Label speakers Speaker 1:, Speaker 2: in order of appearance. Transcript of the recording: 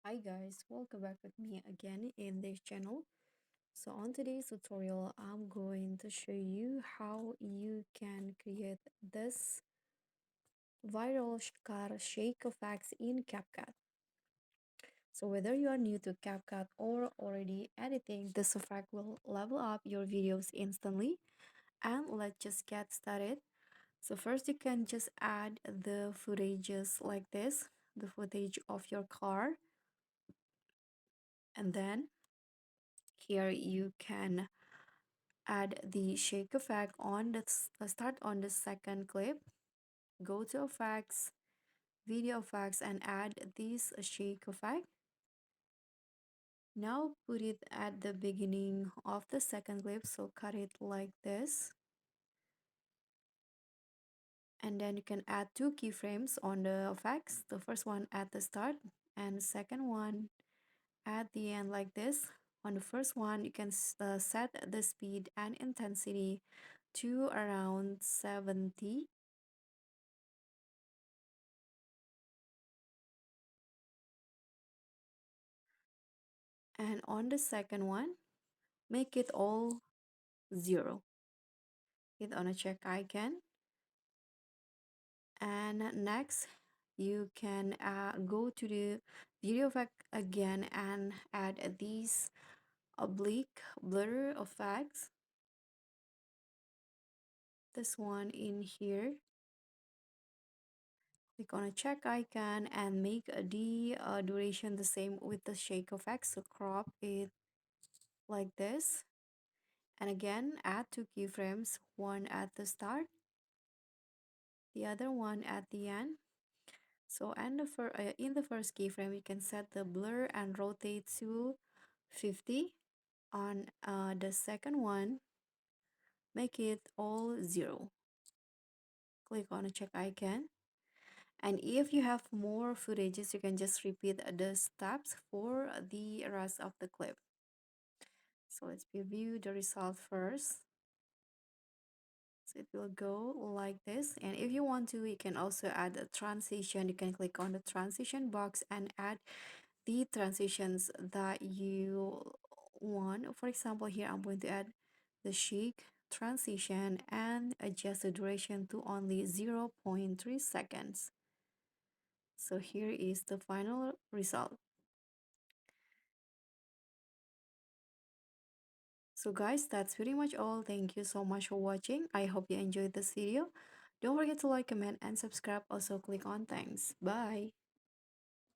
Speaker 1: Hi guys, welcome back with me again in this channel. So on today's tutorial, I'm going to show you how you can create this viral car shake effects in CapCut. So whether you are new to CapCut or already editing, this effect will level up your videos instantly. And let's just get started. So first you can just add the footages like this, the footage of your car, and then here you can add the shake effect on the start on the second clip. Go to effects, video effects, and add this shake effect. Now put it at the beginning of the second clip, so cut it like this, and then you can add two keyframes on the effects. The first one at the start and the second one at the end like this. On the first one you can set the speed and intensity to around 70. And on the second one, make it all 0. Hit on a check icon. And next, you can go to the video effect again and add these oblique blur effects. This one in here. Click on a check icon and make the duration the same with the shake effect. So crop it like this. And again, add two keyframes, one at the start, the other one at the end. So and in the first keyframe, you can set the blur and rotate to 50. On the second one, make it all 0. Click on a check icon. And if you have more footages, you can just repeat the steps for the rest of the clip. So let's preview the result first. So it will go like this. And if you want to, you can also add a transition. You can click on the transition box and add the transitions that you want. For example, here I'm going to add the shake transition and adjust the duration to only 0.3 seconds. So here is the final result. So guys, that's pretty much all. Thank you so much for watching. I hope you enjoyed this video. Don't forget to like, comment, and subscribe. Also click on thanks. Bye.